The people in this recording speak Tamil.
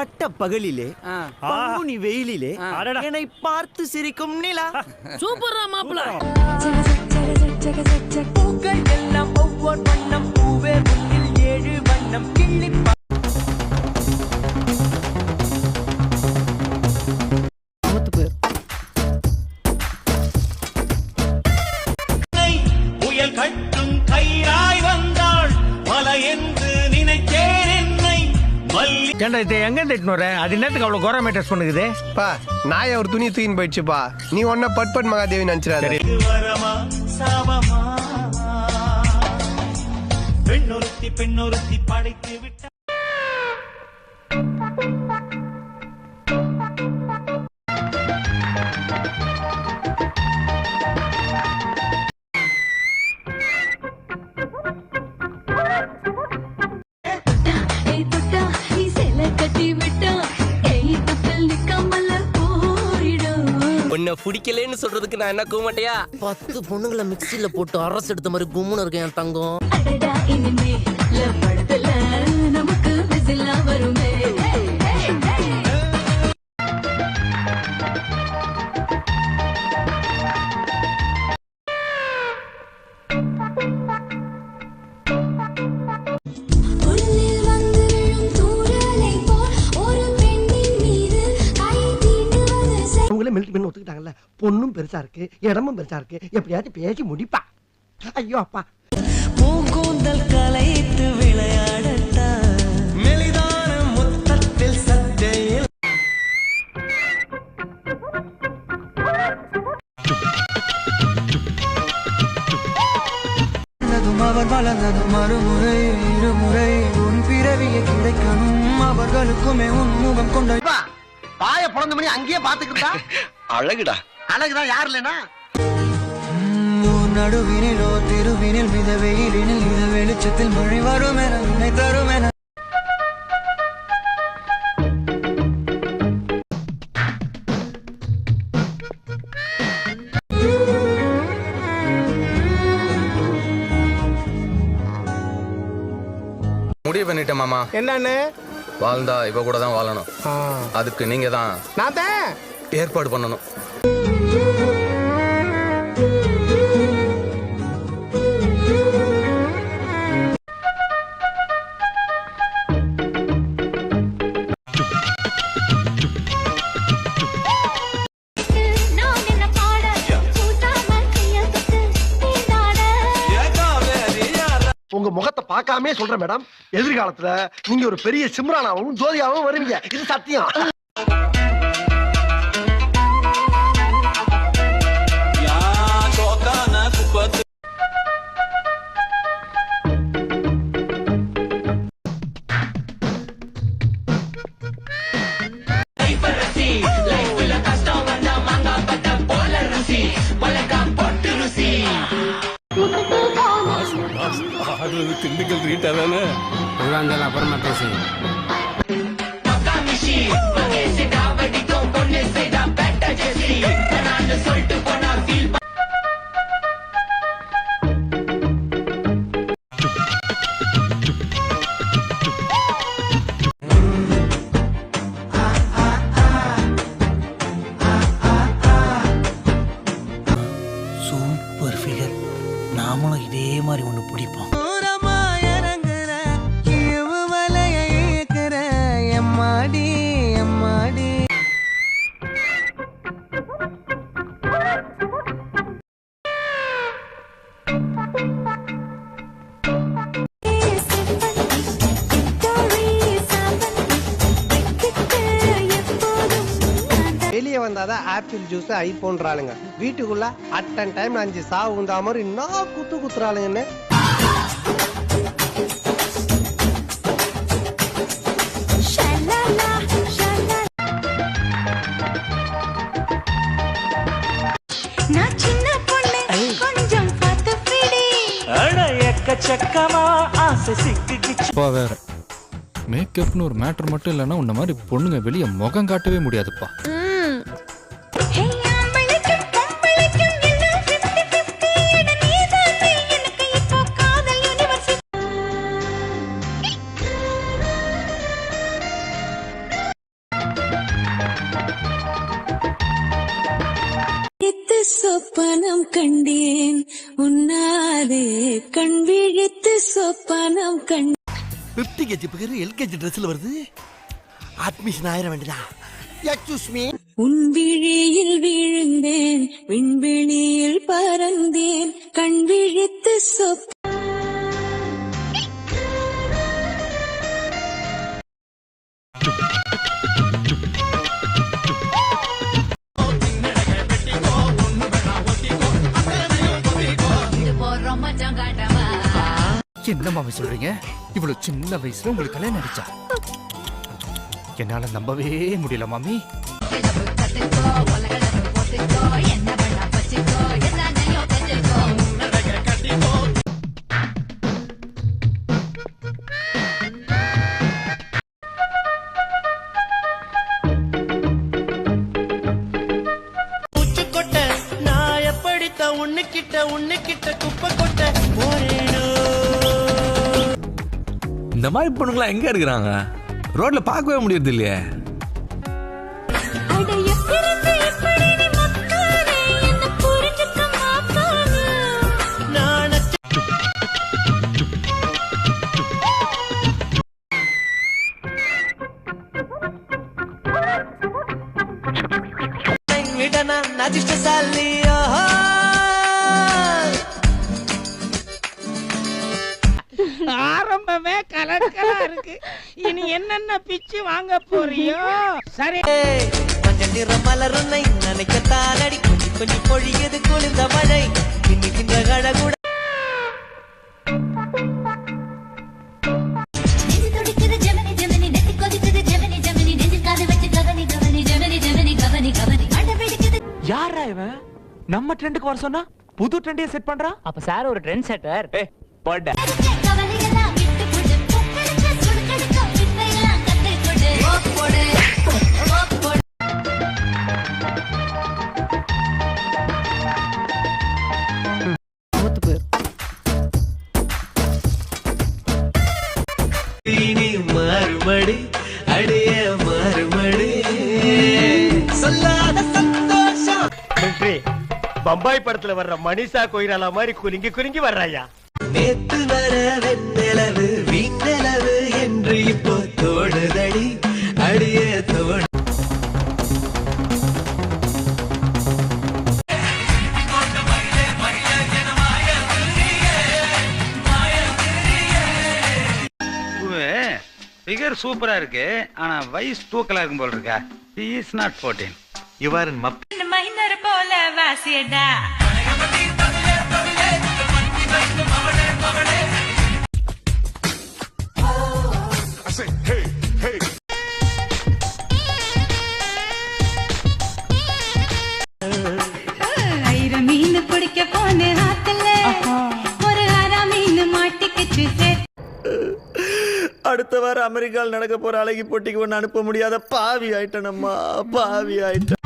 பட்ட பகலிலே பங்குனி வெயிலிலே என்னை பார்த்து சிரிக்கும் நிலா. சூப்பரா மாப்பிள்ள. பூக்கள் எல்லாம் ஒவ்வொரு வண்ணம், பூவே முன்னில் 7 வண்ணம், கிள்ளி புயல் கட்டும் கயிறாய் வந்தாள் மலை என்று நினைத்தேன் என்னை மல்லி. எங்க திட்டுற அது என்னத்துக்கு அவ்வளவு கோரமேட்டர்ஸ் பண்ணுது பா நாய் ஒரு துணி தூக்கின்னு போயிடுச்சுப்பா. நீ ஒன்ன பட்பட் மகாதேவி நினைச்சிடாத. வரமா சாபமா பெண்ணொருத்தி படைத்து விட்ட. உன்னை பிடிக்கலன்னு சொல்றதுக்கு நான் என்ன கூமாட்டையா? 10 பொண்ணுங்களை மிக்ஸில போட்டு அரசு எடுத்த மாதிரி கும்முன்னு இருக்கேன் என் தங்கம். மிலிட்டரி பெண் ஒத்துக்கிட்டாங்கல்ல, பொண்ணும் பெருசா இருக்கு, இடமும் பெருசா இருக்கு, எப்படியாச்சும் பேசி முடிப்பா. ஐயோ அப்பா. பூங்கூந்தல் கலைத்து விளையாடட்டா, மெலிதான முத்தத்தில் சத்தையில் அவர் வளர்ந்ததும் மறுமுறை இருமுறை உன் பிறவிய கிடைக்கணும், அவர்களுக்குமே உன் முகம் கொண்ட பாய பிறந்த மணி அங்கேயே பாத்துக்கிட்டா. அழகுடா. அழகுதான் யார் இல்லைனா. நடுவினிலோ திருவினில் மித வெயிலினில் மித வெளிச்சத்தில் மழை வரும் என உன்னை தரும் என. முடிவு பண்ணிட்டேன் மாமா. என்னன்னு? வாழ்ந்தா இவ கூட தான் வாழணும். அதுக்கு நீங்க தான் நான் தான் ஏற்பாடு பண்ணணும். உங்க முகத்தை பார்க்காம சொல்றேன் மேடம், எதிர்காலத்துல நீங்க ஒரு பெரிய சிம்ரானாவும் ஜோதியாவும் வருவீங்க. இது சத்தியம். திண்டுக்கல் ரீட்டா தானே அப்புறமா பேசி. Super figure. நாமளும் இதே மாதிரி ஒண்ணு பிடிப்போம். வெளியே வந்தாதான் ஆப்பிள் ஜூஸ் ஐபோன்றாளுங்க. வீட்டுக்குள்ள அட்டன் டைம் 5 சாவு உண்டா மாதிரி இன்னும் குத்துறாளுங்கன்னு. வேற மேக்கப்னு ஒரு மேட்டர் மட்டும் இல்லைன்னா உன்ன மாதிரி பொண்ணுங்க வெளியே முகம் காட்டவே முடியாதுப்பா. சொப்பனம் கண்டேன் உன்னாலே கண் விழித்து சொப்பனம் கண்டேன். 50 kg பேர் LKG ட்ரெஸ்ல வருது. அட்மிஷன் ஆயிர வேண்டியதா. Excuse me. உன் விழியில் விழுந்தேன் விண்வெளியில் பறந்தேன் கண் விழித்து என்ன மாமி சொல்றீங்க? இவ்வளவு சின்ன வயசுல உங்களுக்கு கல்யாணம் ஆயிடுச்சா? என்னால நம்பவே முடியல மாமி. நான் எப்படித்த உன்னுக்கிட்ட குப்பை கொட்ட போறேனோ. இந்த மாதிரி பொண்ணுங்களா எங்க இருக்கிறாங்க? ரோட்ல பார்க்கவே முடியறது இல்லையே. ஆரம்பமே கலக்கலா இருக்கு. இனி என்னென்ன பிச்சு வாங்க போறியோ? சரி. மஞ்சள் நிற மலருன்னை நினைக்கத்தானடி கொஞ்சம் கொஞ்சம் பொழியது குளிர்ந்த மழை இன்னிக்கின்ற கழகுட யாரா இவன்? நம்ம ட்ரெண்டுக்கு வர சொன்னா புது ட்ரெண்டையே செட் பண்றான். அப்ப சார் ஒரு ட்ரெண்ட் செட்டர். போட மறுபடி அடைய மறுபடி சொல்லாத சந்தோஷம். பம்பாய் படத்துல வர்ற மனிஷா கொய்ராலா மாதிரி குலுங்கி குலுங்கி வர்றாயா. நேத்து வர வெண்ணிலவு வீண்ணிலவு என்று இப்போ தோடுதடி அடிய தோடு. ஃபிகர் சூப்பரா இருக்கு. ஆனா வயசு தூக்கலா இருக்கும் போல இருக்கா. He is not 14. You are in map. Minor போல வாசியடா. ஐர மீன் பிடிக்க போன ஆத்துல ஒரு அரை மீன் மாட்டிக்கிச்சு. அடுத்த வாரம் அமெரிக்காவில் நடக்க போற அழகி போட்டிக்கு ஒன்று அனுப்ப முடியாத பாவி ஆயிட்டேன் அம்மா, பாவி ஆயிட்டேன்.